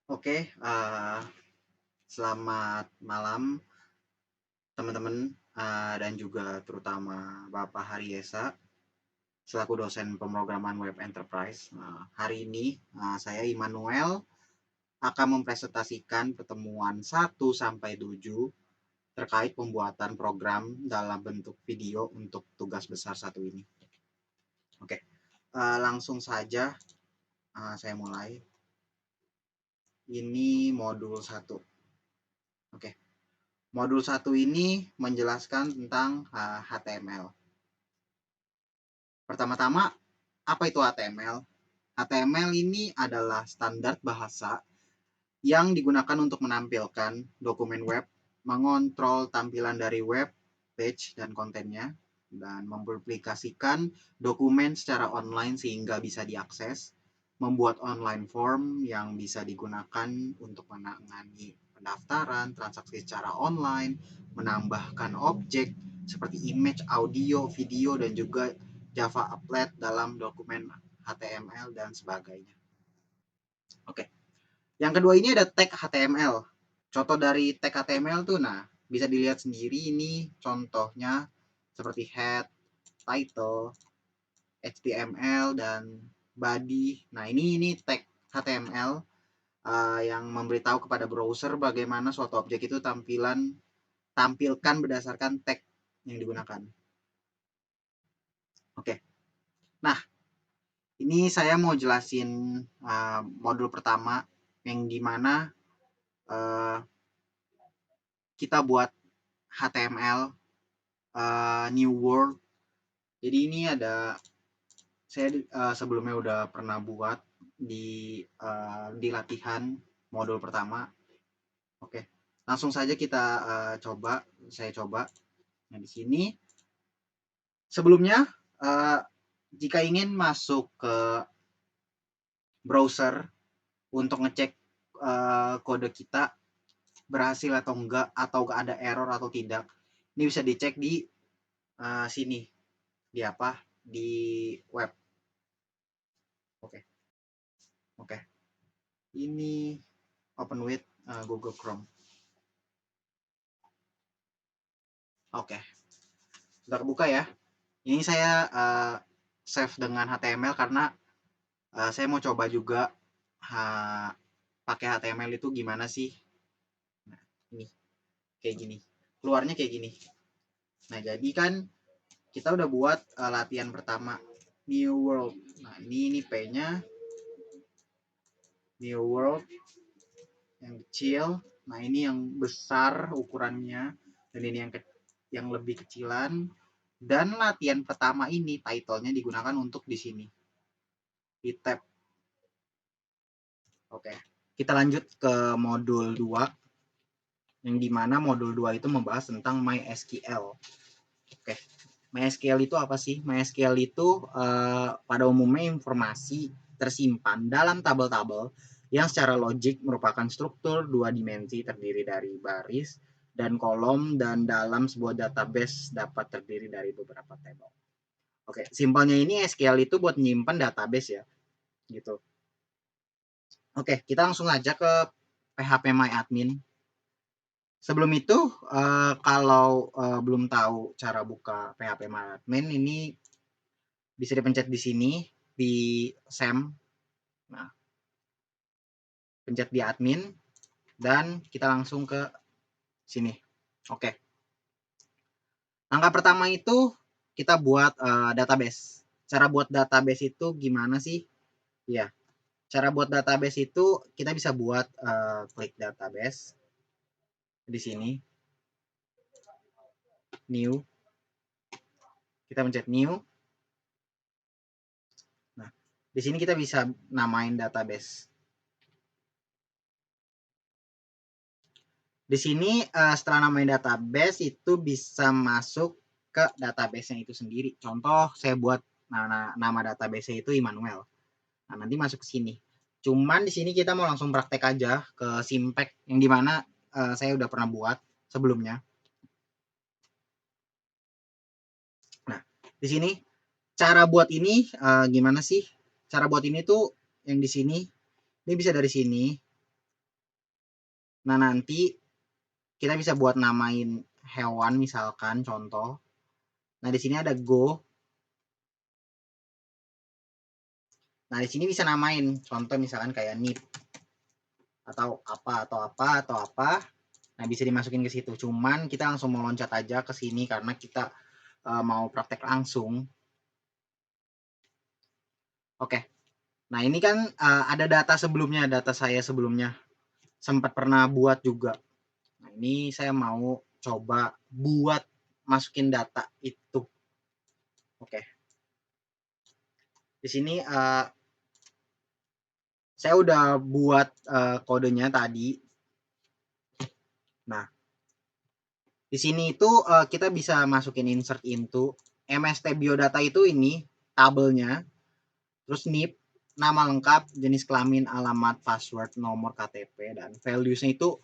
Oke, selamat malam teman-teman, dan juga terutama Bapak Haryesa selaku dosen pemrograman web enterprise. Hari ini saya Immanuel akan mempresentasikan pertemuan 1 sampai 7 terkait pembuatan program dalam bentuk video untuk tugas besar satu ini. Oke, langsung saja saya mulai. Ini modul 1. Oke. Modul 1 ini menjelaskan tentang HTML. Pertama-tama, apa itu HTML? HTML ini adalah standar bahasa yang digunakan untuk menampilkan dokumen web, mengontrol tampilan dari web, page, dan kontennya, dan mempublikasikan dokumen secara online sehingga bisa diakses, membuat online form yang bisa digunakan untuk menangani pendaftaran, transaksi secara online, menambahkan objek seperti image, audio, video, dan juga Java applet dalam dokumen HTML dan sebagainya. Oke. Yang kedua ini ada tag HTML. Contoh dari tag HTML tuh, nah bisa dilihat sendiri ini contohnya seperti head, title, HTML, dan body. Nah ini tag HTML yang memberitahu kepada browser bagaimana suatu objek itu tampilkan berdasarkan tag yang digunakan. Oke, nah ini saya mau jelasin modul pertama yang dimana kita buat HTML New World. Jadi ini ada saya sebelumnya udah pernah buat di latihan modul pertama. Oke, langsung saja kita saya coba. Nah di sini sebelumnya jika ingin masuk ke browser untuk ngecek kode kita berhasil atau enggak, atau ada error atau tidak, ini bisa dicek di sini, di web. Oke, ini open with Google Chrome. Oke, sudah kebuka ya. Ini saya save dengan HTML karena saya mau coba juga pakai HTML itu gimana sih. Nah ini kayak gini, keluarnya kayak gini. Nah jadi kan kita udah buat latihan pertama, New World. Nah ini P-nya New World yang kecil. Nah ini yang besar ukurannya, dan ini yang lebih kecilan. Dan latihan pertama ini title-nya digunakan untuk di sini, di tab. Oke, kita lanjut ke modul 2, yang dimana modul 2 itu membahas tentang MySQL. Oke, MySQL itu apa sih? MySQL itu pada umumnya informasi tersimpan dalam tabel-tabel yang secara logik merupakan struktur 2 dimensi terdiri dari baris dan kolom, dan dalam sebuah database dapat terdiri dari beberapa tabel. Oke, simpelnya ini SQL itu buat nyimpan database ya, gitu. Oke, kita langsung aja ke phpMyAdmin. Sebelum itu, kalau belum tahu cara buka phpMyAdmin, ini bisa dipencet di sini, di SAM. Nah, pencet di admin, dan kita langsung ke sini. Oke. Langkah pertama itu kita buat database. Cara buat database itu gimana sih? Ya, cara buat database itu kita bisa buat klik database di sini, new, kita pencet new. Nah di sini kita bisa namain database. Di sini setelah namain database itu bisa masuk ke database-nya itu sendiri. Contoh saya buat nama database-nya itu Immanuel. Nah nanti masuk ke sini. Cuman di sini kita mau langsung praktek aja ke Simpek, yang dimana saya udah pernah buat sebelumnya. Nah di sini cara buat ini gimana sih? Cara buat ini tuh yang di sini, ini bisa dari sini Nah, nanti kita bisa buat namain hewan misalkan contoh. Nah, di sini ada go. Nah, di sini bisa namain contoh misalkan kayak nip atau apa. Nah, bisa dimasukin ke situ. Cuman kita langsung mau loncat aja ke sini karena kita mau praktek langsung. Oke. Nah, ini kan ada data sebelumnya, data saya sebelumnya. Sempat pernah buat juga. Nah, ini saya mau coba buat masukin data itu. Oke. Di sini saya udah buat kodenya tadi. Nah, di sini itu kita bisa masukin insert into MST biodata itu ini tabelnya, terus NIP, nama lengkap, jenis kelamin, alamat, password, nomor KTP, dan values-nya itu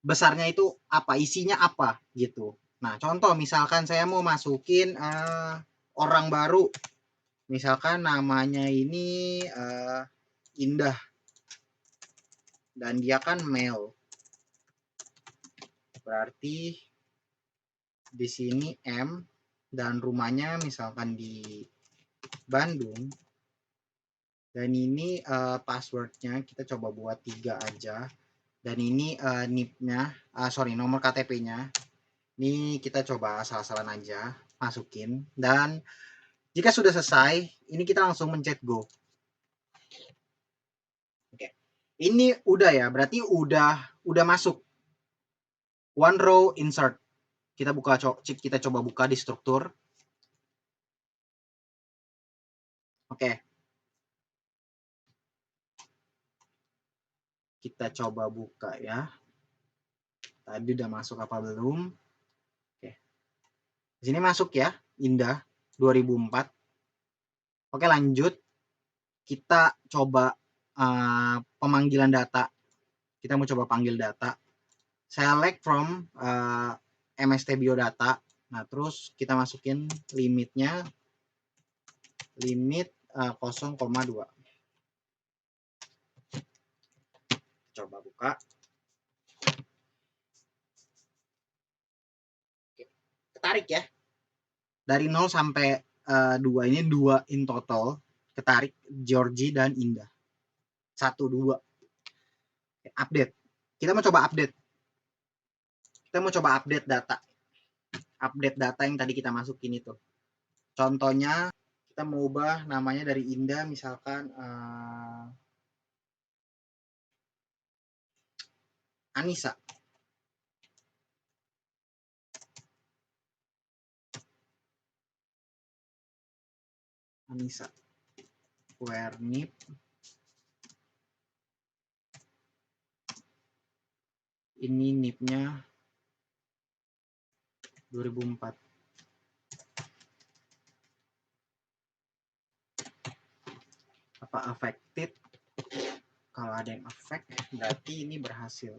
besarnya itu apa, isinya apa gitu. Nah, contoh misalkan saya mau masukin orang baru, misalkan namanya ini Indah dan dia kan male, berarti di sini M dan rumahnya misalkan di Bandung, dan ini passwordnya kita coba buat 3 aja, dan ini NIP-nya, nomor KTP-nya ini kita coba asal-asalan aja masukin, dan jika sudah selesai ini kita langsung mencet go. Oke, ini udah ya, berarti udah masuk one row insert. Kita coba buka di struktur. Oke, kita coba buka ya. Tadi udah masuk apa belum? Oke, di sini masuk ya, Indah 2004. Oke, lanjut. Kita coba pemanggilan data. Kita mau coba panggil data. Select from MST biodata. Nah, terus kita masukin limitnya, limit 0,2. Coba buka. Oke, ketarik ya. Dari 0 sampai 2 ini 2 in total. Ketarik Georgie dan Indah. 1, 2. Oke, update. Kita mau coba update. Kita mau coba update data. Update data yang tadi kita masukin itu. Contohnya kita mau ubah namanya dari Indah misalkan Anissa. Anissa. Where NIP. Ini NIP-nya 2004. Apa affected? Kalau ada yang affect berarti ini berhasil.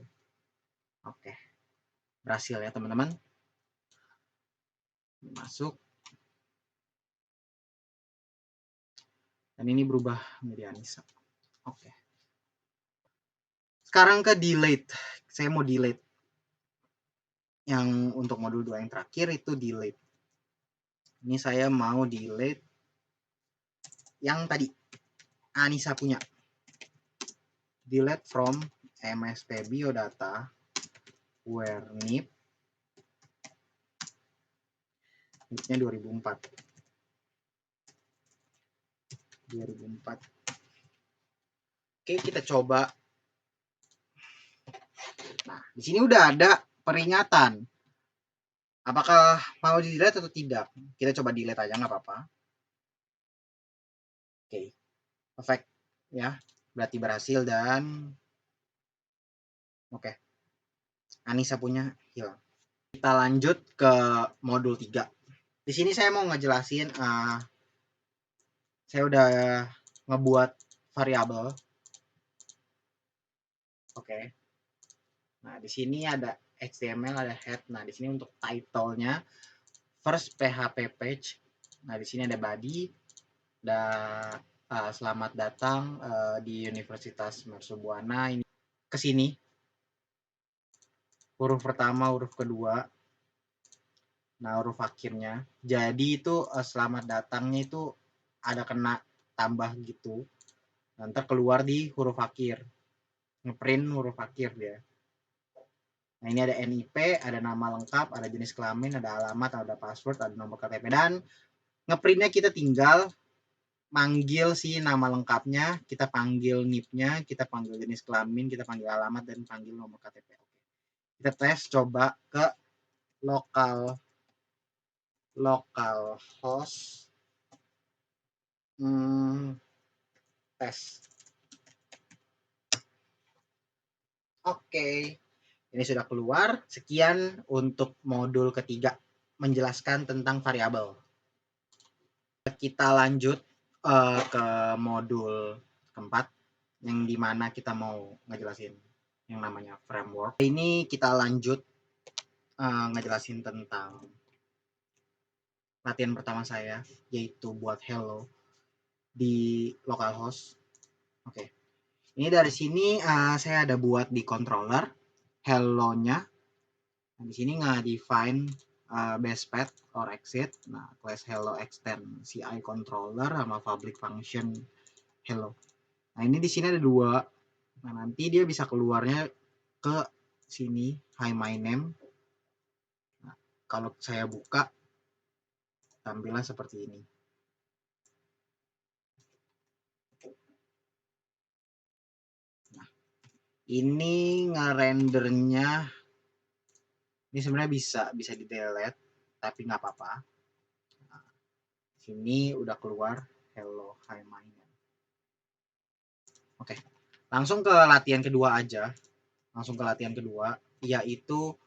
Oke, berhasil ya teman-teman. Masuk. Dan ini berubah menjadi Anissa. Oke. Sekarang ke delete. Saya mau delete. Yang untuk modul 2 yang terakhir itu delete. Ini saya mau delete yang tadi Anissa punya. Delete from MSP biodata where NIP. NIP-nya 2004. 2004. Oke, kita coba. Nah, di sini udah ada peringatan. Apakah mau di delete atau tidak? Kita coba delete aja, nggak apa-apa. Oke, perfect ya. Berarti berhasil dan oke. Anissa punya hilang. Kita lanjut ke modul 3. Di sini saya mau ngejelasin saya udah ngebuat variabel. Oke. Nah, di sini ada HTML, ada head. Nah, di sini untuk title-nya first PHP page. Nah, di sini ada body. Dan selamat datang di Universitas Mercubuana. Ini ke sini. huruf pertama, huruf kedua, nah huruf akhirnya. Jadi itu selamat datangnya itu ada kena tambah gitu. Nanti keluar di huruf akhir, ngeprint huruf akhir dia. Nah ini ada NIP, ada nama lengkap, ada jenis kelamin, ada alamat, ada password, ada nomor KTP, dan ngeprintnya kita tinggal manggil si nama lengkapnya, kita panggil NIP-nya, kita panggil jenis kelamin, kita panggil alamat, dan panggil nomor KTP. Kita tes coba ke lokal host tes. Oke, ini sudah keluar. Sekian untuk modul ketiga, menjelaskan tentang variabel. Kita lanjut ke modul keempat, yang dimana kita mau ngejelasin yang namanya framework. Ini kita lanjut ngejelasin tentang latihan pertama saya, yaitu buat hello di localhost. Oke. Ini dari sini saya ada buat di controller hello-nya. Nah, di sini nge-define base path or exit. Nah, class hello extend CI controller sama public function hello. Nah, ini di sini ada dua. Nah, nanti dia bisa keluarnya ke sini hi my name. Nah, kalau saya buka tampilan seperti ini. Nah, ini ngerendernya ini sebenarnya bisa di delete tapi nggak apa-apa. Nah, sini udah keluar hello hi my name. Oke, langsung ke latihan kedua aja. Langsung ke latihan kedua, yaitu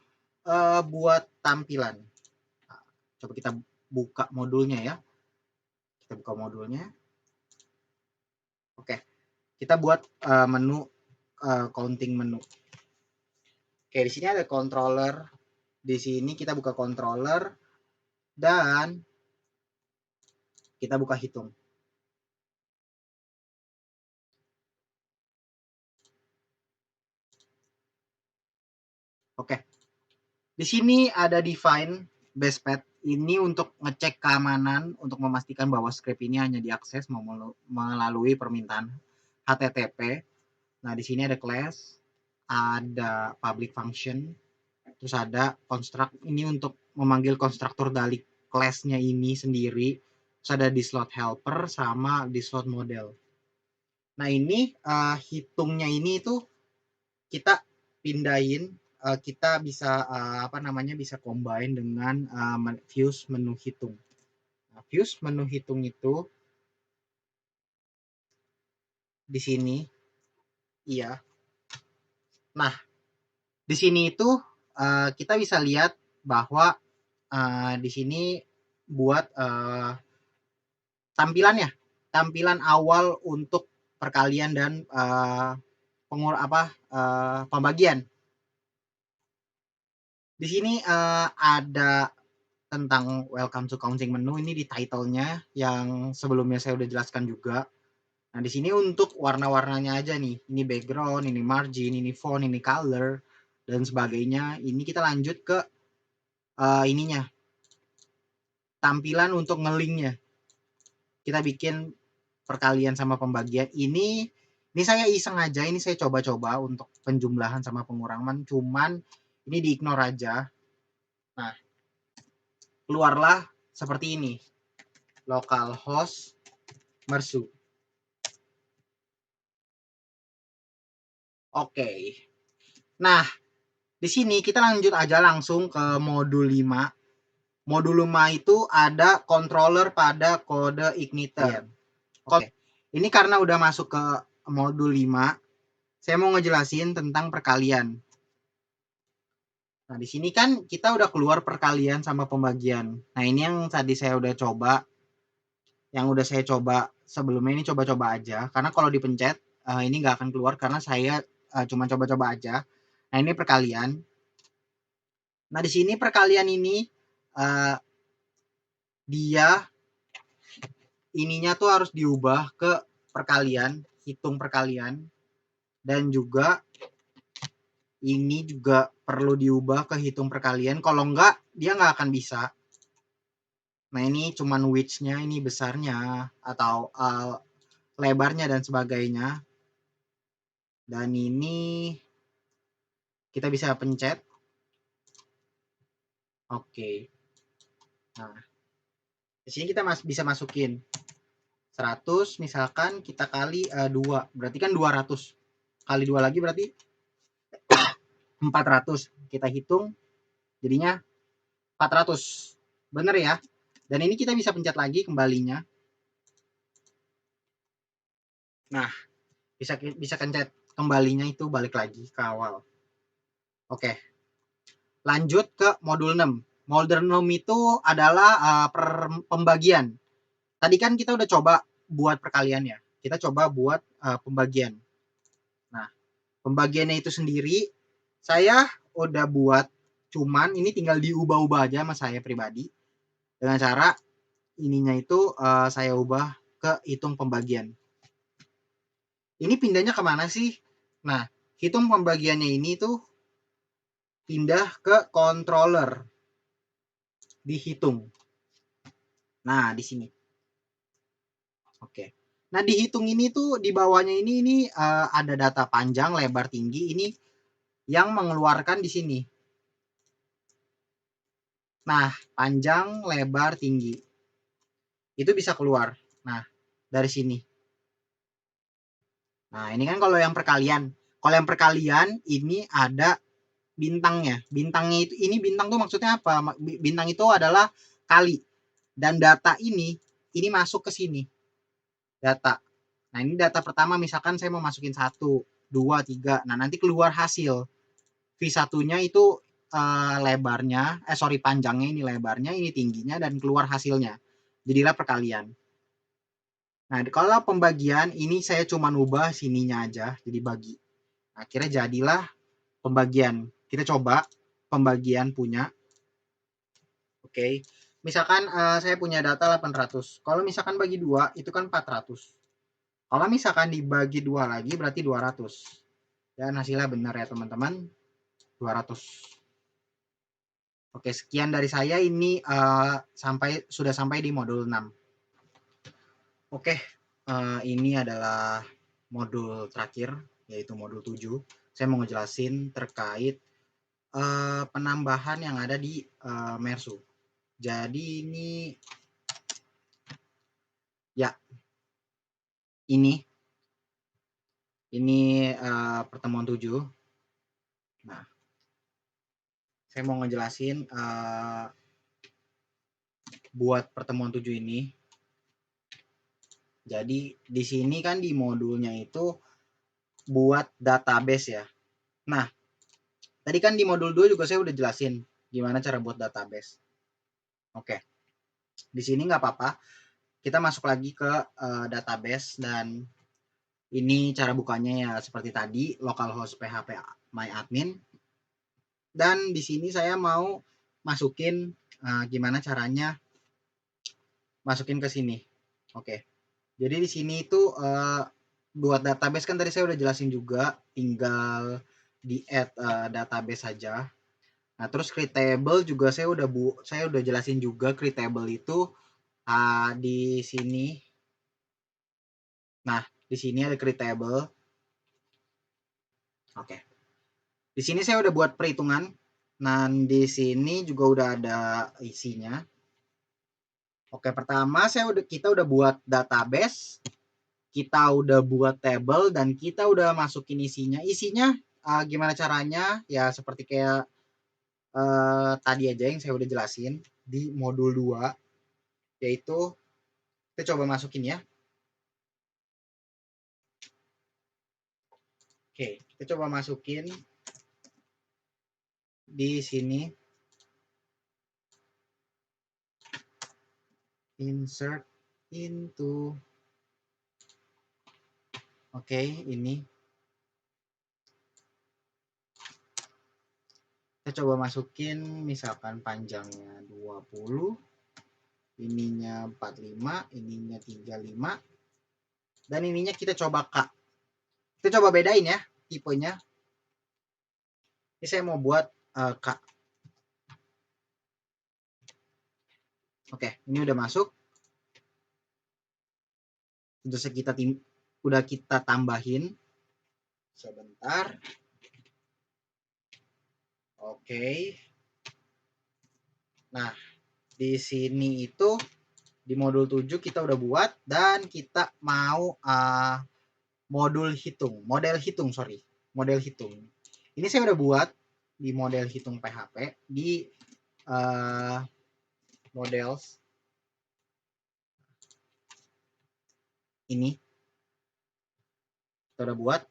buat tampilan. Nah, coba kita buka modulnya ya. Kita buka modulnya. Oke, kita buat menu counting menu. Oke, di sini ada controller. Di sini kita buka controller dan kita buka hitung. Oke. Di sini ada define base path. Ini untuk ngecek keamanan, untuk memastikan bahwa script ini hanya diakses melalui permintaan HTTP. Nah, di sini ada class, ada public function, terus ada construct. Ini untuk memanggil konstruktor dari class-nya ini sendiri. Terus ada di slot helper sama di slot model. Nah, ini hitungnya ini itu kita pindahin, kita bisa bisa combine dengan views menu hitung. Nah, views menu hitung itu di sini, iya. Nah, di sini itu kita bisa lihat bahwa di sini buat tampilan awal untuk perkalian dan pembagian. Di sini ada tentang welcome to counting menu, ini di title-nya yang sebelumnya saya udah jelaskan juga. Nah, di sini untuk warna-warnanya aja nih. Ini background, ini margin, ini font, ini color, dan sebagainya. Ini kita lanjut ke ininya. Tampilan untuk nge-linknya. Kita bikin perkalian sama pembagian. Ini saya iseng aja, ini saya coba-coba untuk penjumlahan sama pengurangan, cuman ini di-ignore aja. Nah, keluarlah seperti ini. Localhost mersu. Oke. Nah, di sini kita lanjut aja langsung ke modul 5. Modul 5 itu ada controller pada kode igniter. Oke. Ini karena udah masuk ke modul 5, saya mau ngejelasin tentang perkalian. Nah, di sini kan kita udah keluar perkalian sama pembagian. Nah, ini yang tadi saya udah coba. Yang udah saya coba sebelumnya, ini coba-coba aja. Karena kalau dipencet, ini nggak akan keluar karena saya cuma coba-coba aja. Nah, ini perkalian. Nah, di sini perkalian ini dia ininya tuh harus diubah ke perkalian, hitung perkalian, dan juga Ini juga perlu diubah ke hitung perkalian, kalau enggak dia nggak akan bisa. Nah ini cuman width-nya, ini besarnya atau lebarnya dan sebagainya. Dan ini kita bisa pencet. Oke. Nah, di sini kita bisa masukin 100, misalkan kita kali 2, berarti kan 200. Kali 2 lagi berarti 400. Kita hitung jadinya 400. Bener ya? Dan ini kita bisa pencet lagi kembalinya. Nah, bisa pencet kembalinya itu balik lagi ke awal. Oke. Lanjut ke modul 6. Modul 6 itu adalah pembagian. Tadi kan kita udah coba buat perkalian ya. Kita coba buat pembagian. Nah, pembagiannya itu sendiri saya udah buat, cuman ini tinggal diubah-ubah aja sama saya pribadi dengan cara ininya itu saya ubah ke hitung pembagian. Ini pindahnya kemana sih? Nah, hitung pembagiannya ini tuh pindah ke controller, dihitung. Nah, di sini. Oke. Nah, dihitung ini tuh di bawahnya ini ada data panjang, lebar, tinggi. Ini yang mengeluarkan di sini. Nah, panjang, lebar, tinggi. Itu bisa keluar. Nah, dari sini. Nah, ini kan kalau yang perkalian. Kalau yang perkalian ini ada bintangnya. Bintangnya itu, ini bintang tuh maksudnya apa? Bintang itu adalah kali. Dan data ini masuk ke sini. Data. Nah, ini data pertama misalkan saya mau masukin 1, 2, 3. Nah, nanti keluar hasil. V1-nya itu lebarnya, panjangnya, ini lebarnya, ini tingginya, dan keluar hasilnya. Jadilah perkalian. Nah, kalau pembagian, ini saya cuma ubah sininya aja, jadi bagi. Akhirnya jadilah pembagian. Kita coba pembagian punya. Oke. Misalkan saya punya data 800. Kalau misalkan bagi 2, itu kan 400. Kalau misalkan dibagi 2 lagi, berarti 200. Dan hasilnya benar ya, teman-teman. 200. Oke, sekian dari saya. Ini sudah sampai di modul 6. Oke, ini adalah modul terakhir, yaitu modul 7. Saya mau ngejelasin terkait penambahan yang ada di Mersu. Jadi ini ya, ini pertemuan 7. Nah, saya mau ngejelasin buat pertemuan 7 ini. Jadi di sini kan di modulnya itu buat database ya. Nah, tadi kan di modul 2 juga saya udah jelasin gimana cara buat database. Oke. Di sini nggak apa-apa. Kita masuk lagi ke database, dan ini cara bukanya ya seperti tadi, localhost php myadmin. Dan di sini saya mau masukin gimana caranya masukin ke sini. Oke. Jadi di sini itu buat database kan tadi saya udah jelasin juga, tinggal di add database saja. Nah, terus create table juga saya udah jelasin juga. Create table itu di sini. Nah, di sini ada create table. Oke. Di sini saya udah buat perhitungan. Nah, di sini juga udah ada isinya. Oke, pertama kita udah buat database, kita udah buat table, dan kita udah masukin isinya. Isinya gimana caranya? Ya seperti kayak tadi aja yang saya udah jelasin di modul 2, yaitu kita coba masukin ya. Oke, kita coba masukin di sini. Insert into. Oke, ini. Kita coba masukin misalkan panjangnya 20, ininya 45, ininya 35, dan ininya kita coba K. Kita coba bedain ya tipenya. Ini saya mau buat K. Oke, ini udah masuk. Udah kita tambahin. Sebentar. Oke. Nah, di sini itu di modul 7 kita udah buat dan kita mau model hitung. Ini saya udah buat di model hitung PHP di models ini kita udah buat.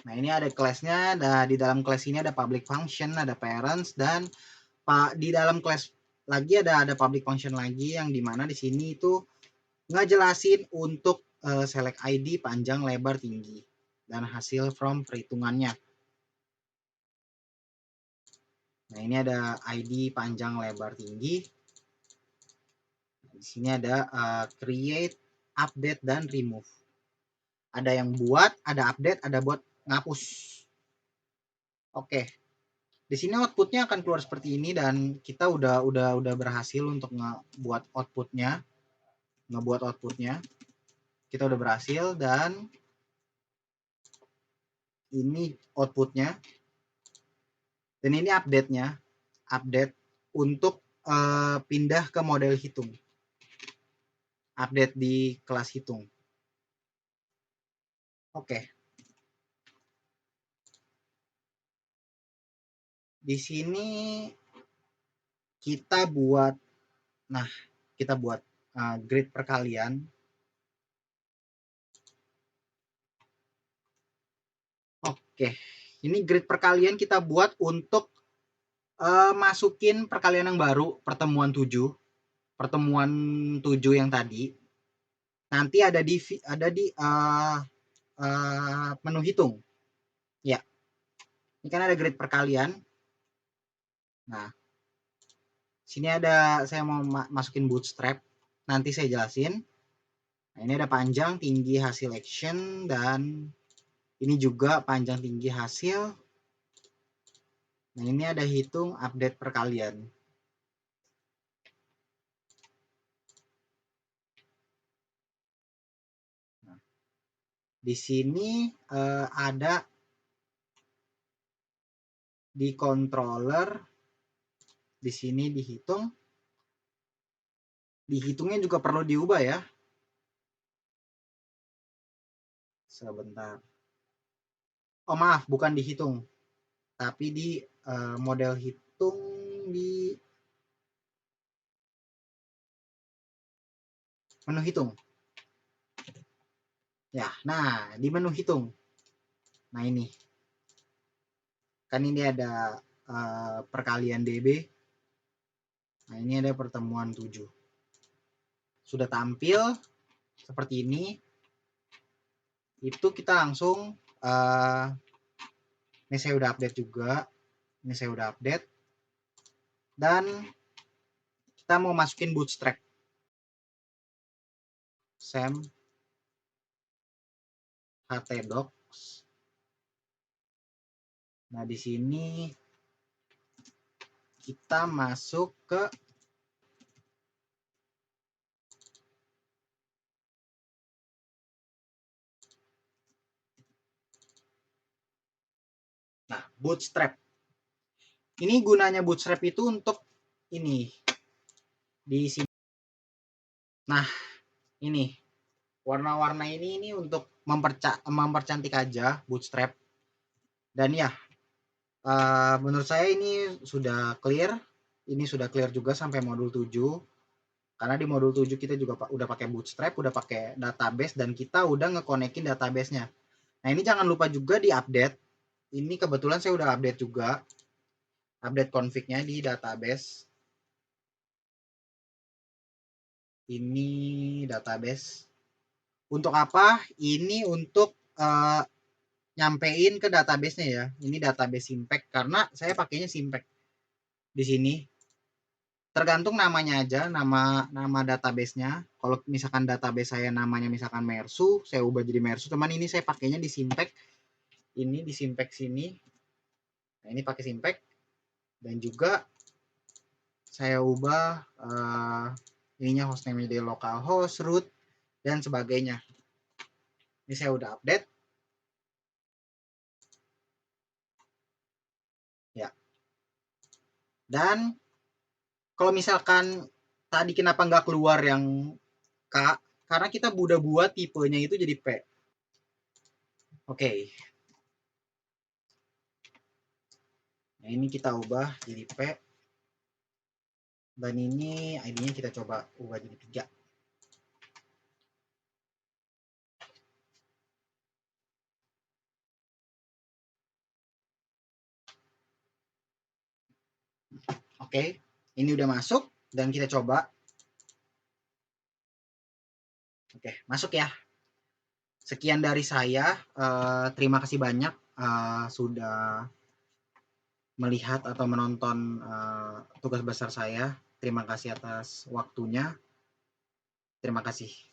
Nah, ini ada kelasnya. Di dalam kelas ini ada public function, ada parents, dan di dalam kelas lagi ada public function lagi yang dimana di sini itu ngejelasin untuk select ID panjang, lebar, tinggi, dan hasil from perhitungannya. Nah, ini ada ID panjang, lebar, tinggi. Di sini ada create, update, dan remove. Ada yang buat, ada update, ada buat ngapus. Oke. Di sini outputnya akan keluar seperti ini dan kita udah berhasil untuk ngebuat outputnya. Kita udah berhasil dan ini outputnya. Dan ini update-nya. Update untuk pindah ke model hitung. Update di kelas hitung. Oke. Di sini kita buat grid perkalian. Oke. Ini grid perkalian kita buat untuk masukin perkalian yang baru, pertemuan 7 yang tadi. Nanti ada di menu hitung. Ya. Ini kan ada grid perkalian. Nah, sini ada saya mau masukin bootstrap. Nanti saya jelasin. Nah, ini ada panjang, tinggi, hasil action, dan ini juga panjang, tinggi, hasil. Nah, ini ada hitung update perkalian. Nah, di sini ada di controller, di sini dihitung. Dihitungnya juga perlu diubah ya. Sebentar. Oh maaf, bukan dihitung. Tapi di model hitung di menu hitung. Ya, nah di menu hitung. Nah ini. Kan ini ada perkalian DB. Nah ini ada pertemuan 7. Sudah tampil seperti ini. Itu kita langsung ini saya udah update juga. Ini saya udah update. Dan kita mau masukin bootstrap. Sam htdocs. Nah, di sini kita masuk ke bootstrap. Ini gunanya bootstrap itu untuk ini. Di sini. Nah, ini. Warna-warna ini untuk mempercantik aja bootstrap. Dan ya, menurut saya ini sudah clear. Ini sudah clear juga sampai modul 7. Karena di modul 7 kita juga udah pakai bootstrap, udah pakai database, dan kita udah ngekonekin database-nya. Nah, ini jangan lupa juga di-update. Ini kebetulan saya udah update juga. Update config-nya di database. Ini database. Untuk apa? Ini untuk nyampein ke database-nya ya. Ini database Simpect karena saya pakainya Simpect di sini. Tergantung namanya aja, nama database-nya. Kalau misalkan database saya namanya misalkan Mersu, saya ubah jadi Mersu. Cuman ini saya pakainya di Simpect. Ini di Simpect sini. Nah, ini pakai Simpek. Dan juga saya ubah ininya hostname di localhost, root, dan sebagainya. Ini saya udah update. Ya. Dan kalau misalkan tadi kenapa nggak keluar yang K, karena kita udah buat tipenya itu jadi P. Oke. Nah, ini kita ubah jadi P. Dan ini ID-nya kita coba ubah jadi 3. Oke, ini udah masuk dan kita coba. Oke, masuk ya. Sekian dari saya. Terima kasih banyak sudah melihat atau menonton tugas besar saya. Terima kasih atas waktunya. Terima kasih.